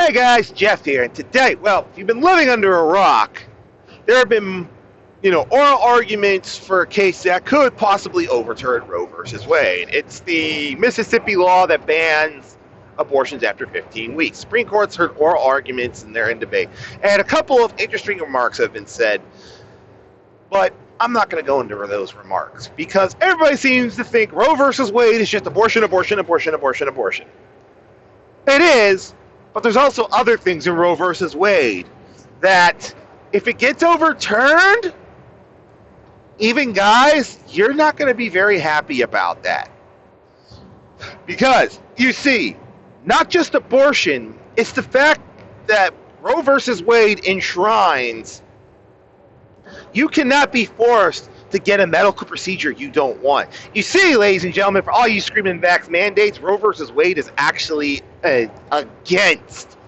Hey guys, Jeff here, and today, well, if you've been living under a rock, there have been, oral arguments for a case that could possibly overturn Roe versus Wade. It's the Mississippi law that bans abortions after 15 weeks. Supreme Court's heard oral arguments and they're in debate. And a couple of interesting remarks have been said, but I'm not going to go into those remarks because everybody seems to think Roe versus Wade is just abortion, abortion, abortion, abortion, abortion. It is, but there's also other things in Roe versus Wade that if it gets overturned, even guys, you're not going to be very happy about that. Because, you see, not just abortion, it's the fact that Roe versus Wade enshrines you cannot be forced to get a medical procedure you don't want. You see, ladies and gentlemen, for all you screaming vax mandates, Roe versus Wade is actually against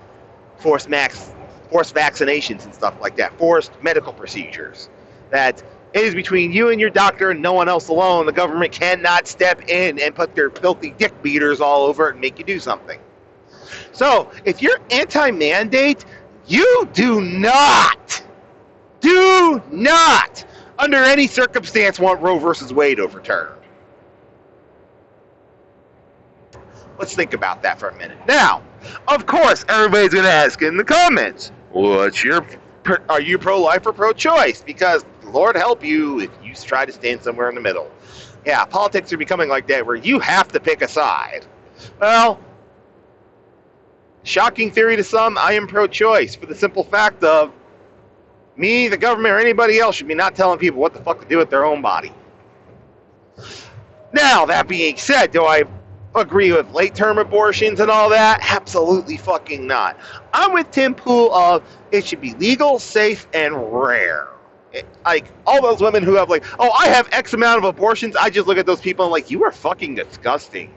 forced vaccinations and stuff like that, forced medical procedures. That it is between you and your doctor and no one else alone. The government cannot step in and put their filthy dick beaters all over it and make you do something. So, if you're anti-mandate, you do not, under any circumstance, want Roe versus Wade overturned. Let's think about that for a minute. Now, of course, everybody's going to ask in the comments, are you pro-life or pro-choice? Because Lord help you if you try to stand somewhere in the middle. Yeah, politics are becoming like that where you have to pick a side. Well, shocking theory to some, I am pro-choice for the simple fact of me, the government, or anybody else should be not telling people what the fuck to do with their own body. Now, that being said, do I agree with late-term abortions and all that? Absolutely fucking not. I'm with Tim Pool of it should be legal, safe, and rare. Like, all those women who have I have X amount of abortions, I just look at those people and you are fucking disgusting.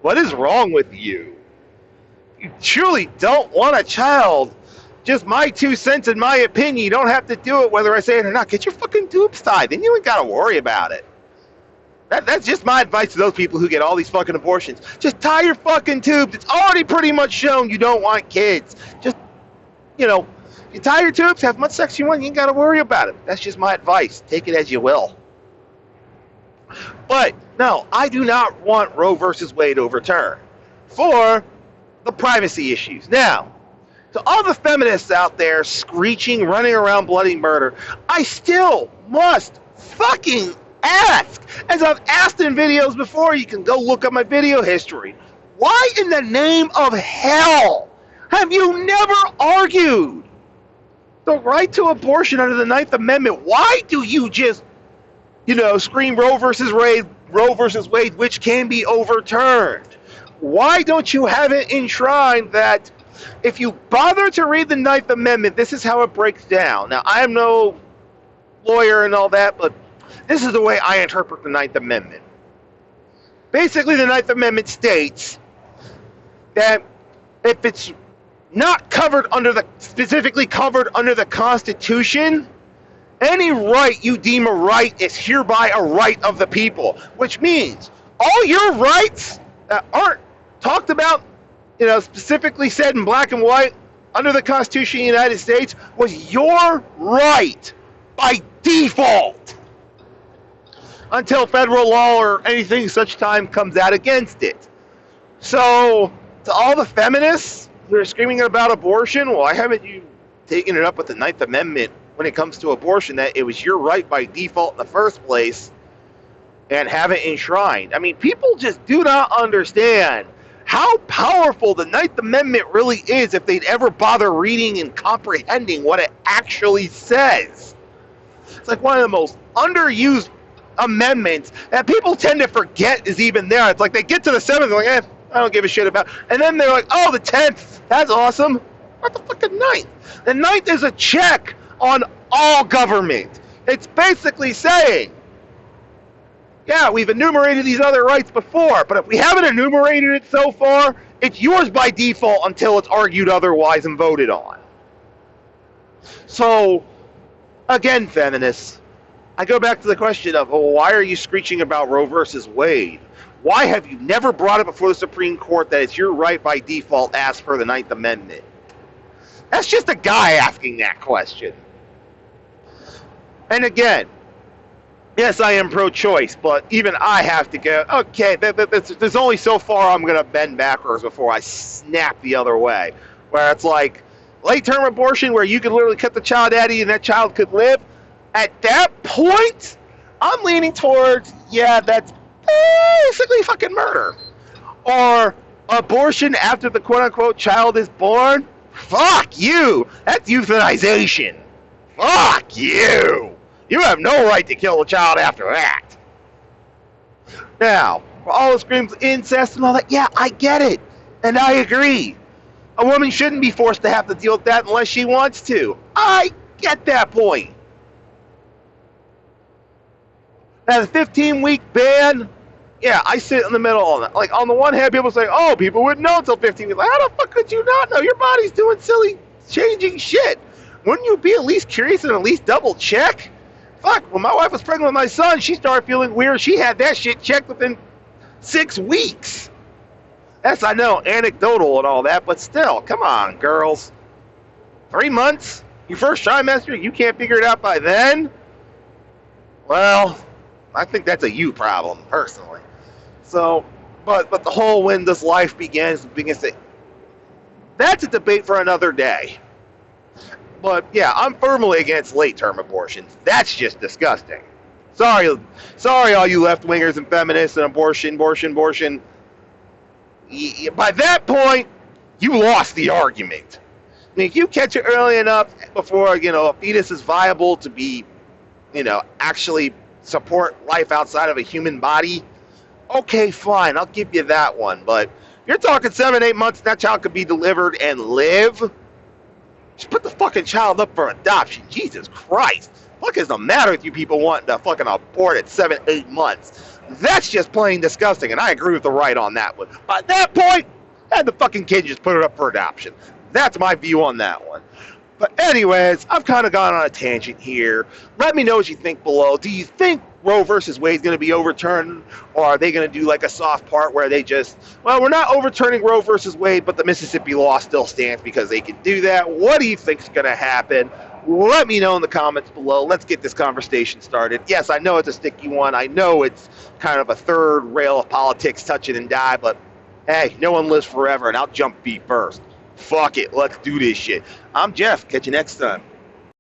What is wrong with you? You truly don't want a child. Just my 2 cents in my opinion. You don't have to do it whether I say it or not. Get your fucking tubes tied. Then you ain't got to worry about it. That's just my advice to those people who get all these fucking abortions. Just tie your fucking tubes. It's already pretty much shown you don't want kids. Just, you tie your tubes, have much sex you want, you ain't got to worry about it. That's just my advice. Take it as you will. But, no, I do not want Roe versus Wade overturned for the privacy issues. Now, to all the feminists out there screeching, running around bloody murder, I still must fucking ask, as I've asked in videos before, you can go look up my video history, why in the name of hell have you never argued the right to abortion under the 9th Amendment? Why do you just, scream Roe versus Wade, which can be overturned? Why don't you have it enshrined that if you bother to read the 9th Amendment, this is how it breaks down. Now, I am no lawyer and all that, but this is the way I interpret the 9th Amendment. Basically, the 9th Amendment states that if it's not specifically covered under the Constitution, any right you deem a right is hereby a right of the people, which means all your rights that aren't talked about, specifically said in black and white under the Constitution of the United States was your right by default until federal law or anything such time comes out against it. So, to all the feminists who are screaming about abortion, why haven't you taken it up with the 9th Amendment when it comes to abortion, that it was your right by default in the first place, and have it enshrined? I mean, people just do not understand how powerful the 9th Amendment really is if they'd ever bother reading and comprehending what it actually says. It's like one of the most underused amendments that people tend to forget is even there. It's like they get to the 7th, they're like, I don't give a shit about. And then they're like, oh, the 10th, that's awesome. What the fucking 9th? The 9th is a check on all government. It's basically saying, yeah, we've enumerated these other rights before, but if we haven't enumerated it so far, it's yours by default until it's argued otherwise and voted on. So, again, feminists, I go back to the question of, why are you screeching about Roe versus Wade? Why have you never brought it before the Supreme Court that it's your right by default as per the 9th Amendment? That's just a guy asking that question. And again, yes, I am pro-choice, but even I have to go, okay, there's only so far I'm going to bend backwards before I snap the other way. Where it's like late-term abortion where you could literally cut the child out of you and that child could live. At that point, I'm leaning towards, yeah, that's basically fucking murder. Or abortion after the quote-unquote child is born. Fuck you. That's euthanization. Fuck you. You have no right to kill a child after that. Now, for all the screams of incest and all that, yeah, I get it. And I agree. A woman shouldn't be forced to have to deal with that unless she wants to. I get that point. Now, the 15-week ban, yeah, I sit in the middle on that. Like, on the one hand, people say, oh, people wouldn't know until 15 weeks. Like, how the fuck could you not know? Your body's doing silly, changing shit. Wouldn't you be at least curious and at least double check? Fuck, when my wife was pregnant with my son, she started feeling weird. She had that shit checked within 6 weeks. That's, I know, anecdotal and all that, but still, come on, girls. 3 months? Your first trimester? You can't figure it out by then? Well, I think that's a you problem, personally. So, but the whole when does life begins to, that's a debate for another day. But yeah, I'm firmly against late-term abortions. That's just disgusting. Sorry, all you left-wingers and feminists and abortion. By that point, you lost the argument. I mean, if you catch it early enough before, a fetus is viable to be, actually support life outside of a human body, okay, fine, I'll give you that one. But you're talking 7-8 months, that child could be delivered and live. Just put the fucking child up for adoption. Jesus Christ. What is the matter with you people wanting to fucking abort at 7-8 months? That's just plain disgusting, and I agree with the right on that one. By that point, had the fucking kid just put it up for adoption. That's my view on that one. But anyways, I've kind of gone on a tangent here. Let me know what you think below. Do you think Roe versus Wade is going to be overturned, or are they going to do like a soft part where they just, well, we're not overturning Roe versus Wade, but the Mississippi law still stands because they can do that? What do you think is going to happen? Let me know in the comments below. Let's get this conversation started. Yes, I know it's a sticky one. I know it's kind of a third rail of politics, touch it and die, but hey, no one lives forever, and I'll jump feet first. Fuck it, let's do this shit. I'm Jeff. Catch you next time.